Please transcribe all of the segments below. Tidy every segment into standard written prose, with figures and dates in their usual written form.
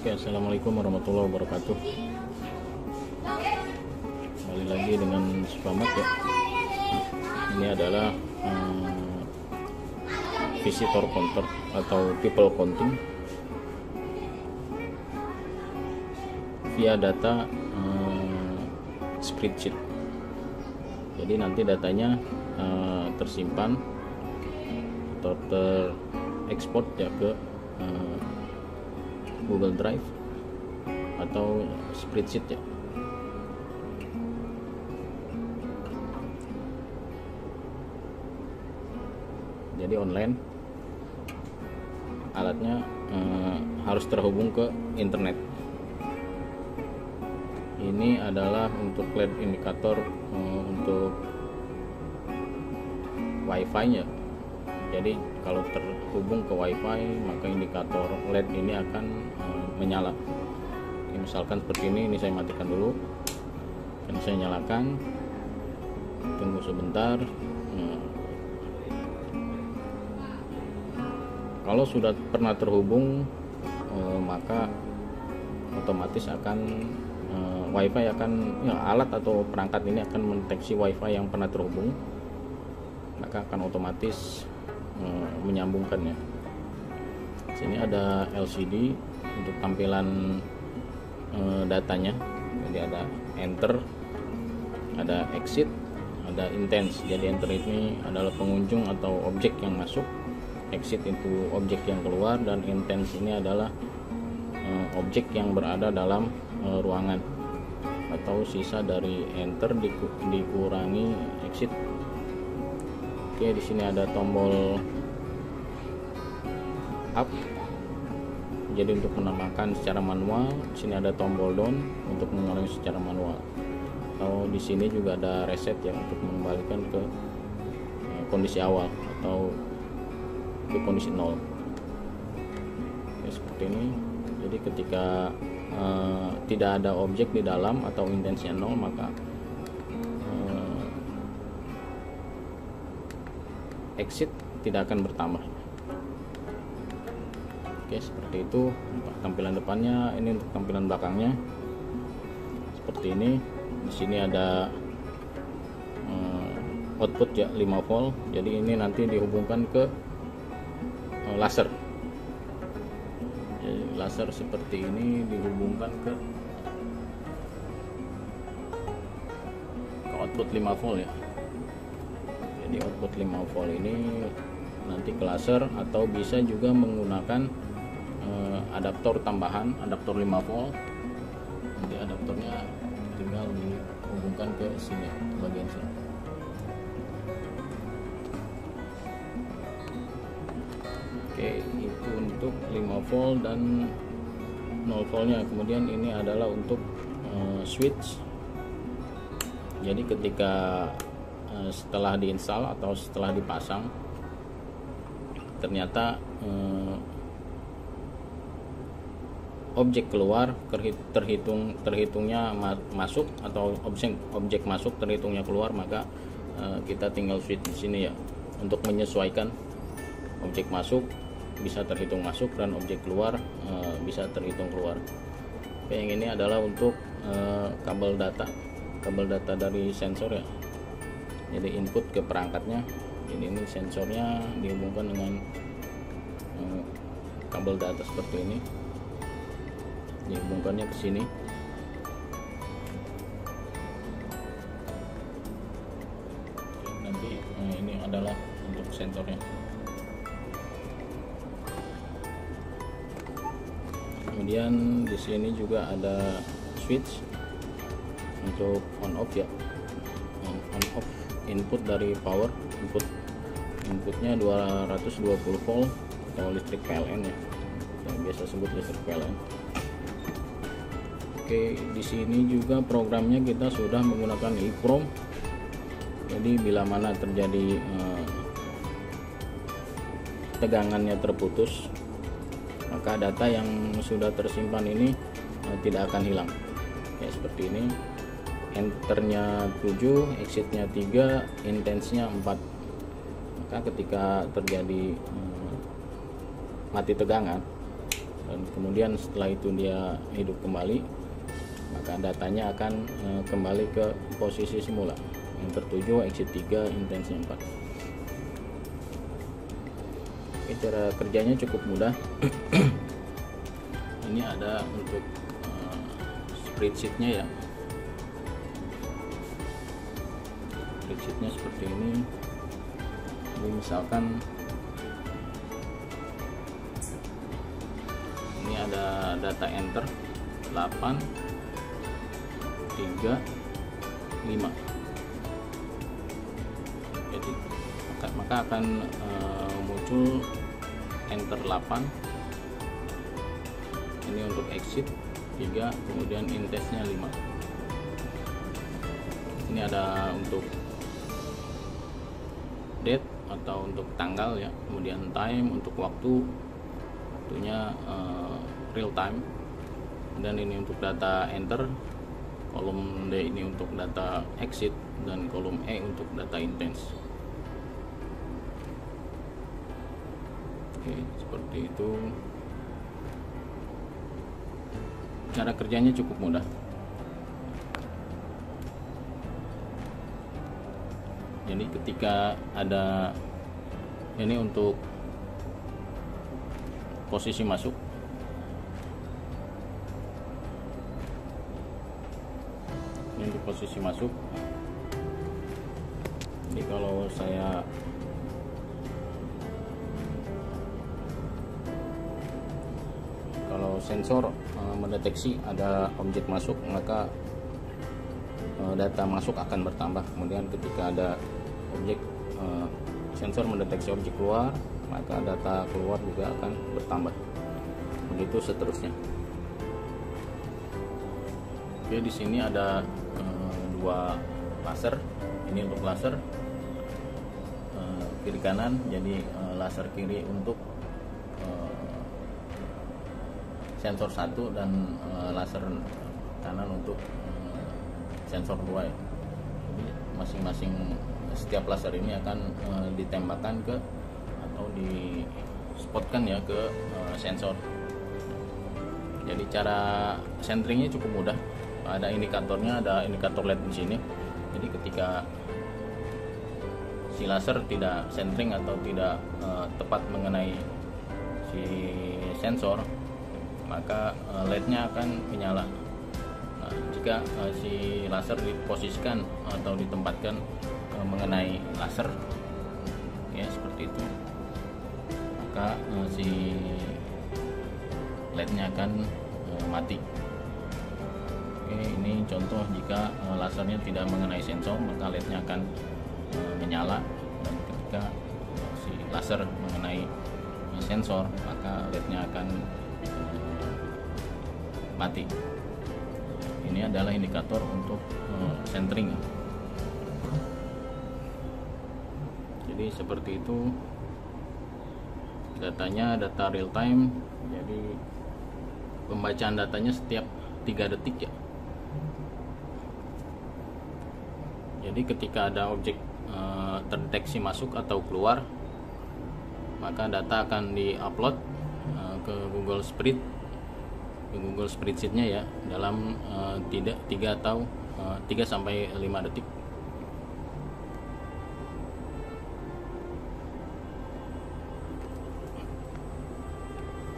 Oke, assalamualaikum warahmatullahi wabarakatuh. Kembali lagi dengan Supamat ya. Ini adalah visitor counter atau people counting via data spreadsheet. Jadi nanti datanya tersimpan atau terekspor ya ke Google Drive atau spreadsheet ya. Jadi online, alatnya harus terhubung ke internet. Ini adalah untuk LED indikator untuk WiFi-nya. Jadi kalau terhubung ke WiFi maka indikator LED ini akan menyala. Oke, misalkan seperti ini saya matikan dulu dan saya nyalakan. Tunggu sebentar. Kalau sudah pernah terhubung maka otomatis akan WiFi akan alat atau perangkat ini akan mendeteksi WiFi yang pernah terhubung, maka akan otomatis menyambungkannya. Sini ada LCD untuk tampilan datanya. Jadi ada enter, ada exit, ada intense. Jadi enter ini adalah pengunjung atau objek yang masuk, exit itu objek yang keluar, dan intense ini adalah objek yang berada dalam ruangan atau sisa dari enter dikurangi exit. Oke, di sini ada tombol up. Jadi untuk menambahkan secara manual, di sini ada tombol down untuk mengurangi secara manual. Atau di sini juga ada reset ya untuk mengembalikan ke kondisi awal atau ke kondisi 0. Oke, seperti ini. Jadi ketika tidak ada objek di dalam atau intensinya 0, maka exit tidak akan bertambah. Oke, seperti itu tampilan depannya. Ini untuk tampilan belakangnya seperti ini. Di sini ada output ya 5 volt. Jadi ini nanti dihubungkan ke laser. Jadi laser seperti ini dihubungkan ke output 5 volt ya. Jadi output 5 volt ini nanti ke laser, atau bisa juga menggunakan adaptor tambahan, adaptor 5 volt. Nanti adaptornya tinggal dihubungkan ke sini, bagian sini. Oke, itu untuk 5 volt dan 0 voltnya. Kemudian ini adalah untuk switch. Jadi ketika setelah diinstal atau setelah dipasang ternyata objek keluar terhitungnya masuk, atau objek masuk terhitungnya keluar, maka kita tinggal switch di sini ya untuk menyesuaikan. Objek masuk bisa terhitung masuk dan objek keluar bisa terhitung keluar. Oke, yang ini adalah untuk kabel data dari sensor ya. Jadi input ke perangkatnya. Jadi ini sensornya dihubungkan dengan kabel data seperti ini. Dihubungkannya ke sini. Nanti ini adalah untuk sensornya. Kemudian di sini juga ada switch untuk on off ya. On off input dari power, inputnya 220 volt atau listrik PLN ya. Yang biasa sebut listrik PLN. Oke, di sini juga programnya kita sudah menggunakan EEPROM. Jadi bila mana terjadi tegangannya terputus, maka data yang sudah tersimpan ini tidak akan hilang. Ya, seperti ini. Enternya 7, exitnya 3, intensinya 4. Maka ketika terjadi mati tegangan, dan kemudian setelah itu dia hidup kembali, maka datanya akan kembali ke posisi semula yang tertuju, exit 3, intensnya 4. Oke, cara kerjanya cukup mudah. Ini ada untuk spreadsheetnya ya. Spreadsheetnya seperti ini. Jadi misalkan ini ada data enter 8, 3, 5. Jadi maka akan muncul enter 8. Ini untuk exit 3, kemudian intensnya 5. Ini ada untuk date atau untuk tanggal ya, kemudian time untuk waktunya real time, dan ini untuk data enter, kolom D ini untuk data exit, dan kolom E untuk data intense. Oke, seperti itu. Cara kerjanya cukup mudah. Jadi ketika ada ini untuk posisi masuk, ini untuk posisi masuk. Jadi kalau saya sensor mendeteksi ada objek masuk, maka data masuk akan bertambah. Kemudian ketika ada objek, sensor mendeteksi objek keluar, maka data keluar juga akan bertambah. Begitu seterusnya. Oke, di sini ada dua laser. Ini untuk laser kiri kanan. Jadi laser kiri untuk sensor 1 dan laser kanan untuk sensor 2 ya. Jadi masing-masing setiap laser ini akan ditembakkan ke atau di spotkan ya ke sensor. Jadi cara centeringnya cukup mudah. Ada indikatornya, ada indikator LED di sini. Jadi ketika si laser tidak centering atau tidak tepat mengenai si sensor, maka LED-nya akan menyala. Nah, jika si laser diposisikan atau ditempatkan mengenai laser ya seperti itu, maka si LED-nya akan mati. Oke, ini contoh jika lasernya tidak mengenai sensor, maka LED-nya akan menyala, dan ketika si laser mengenai sensor, maka LED-nya akan mati. Ini adalah indikator untuk centering. Jadi seperti itu datanya, data real time. Jadi pembacaan datanya setiap 3 detik ya. Jadi ketika ada objek terdeteksi masuk atau keluar, maka data akan diupload ke Google Spreadsheet-nya ya dalam 3 sampai 5 detik.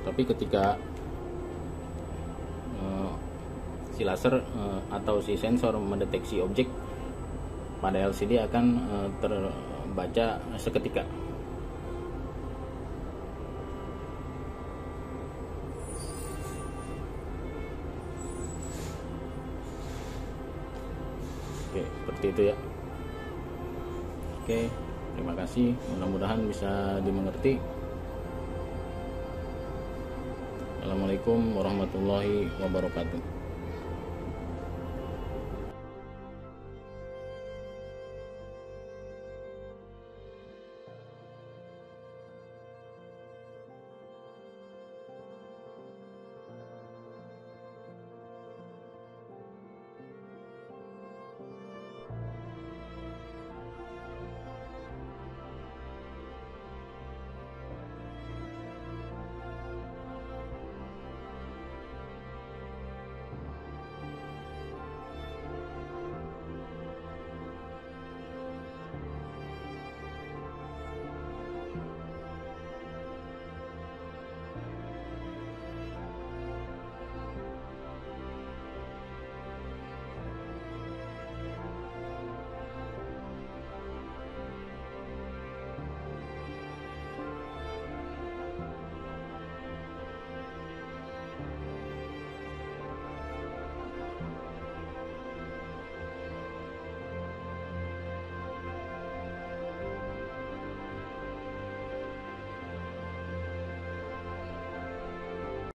Tapi ketika si laser atau si sensor mendeteksi objek pada LCD akan terbaca seketika. Oke, seperti itu ya. Oke, terima kasih. Mudah-mudahan bisa dimengerti. Assalamualaikum warahmatullahi wabarakatuh.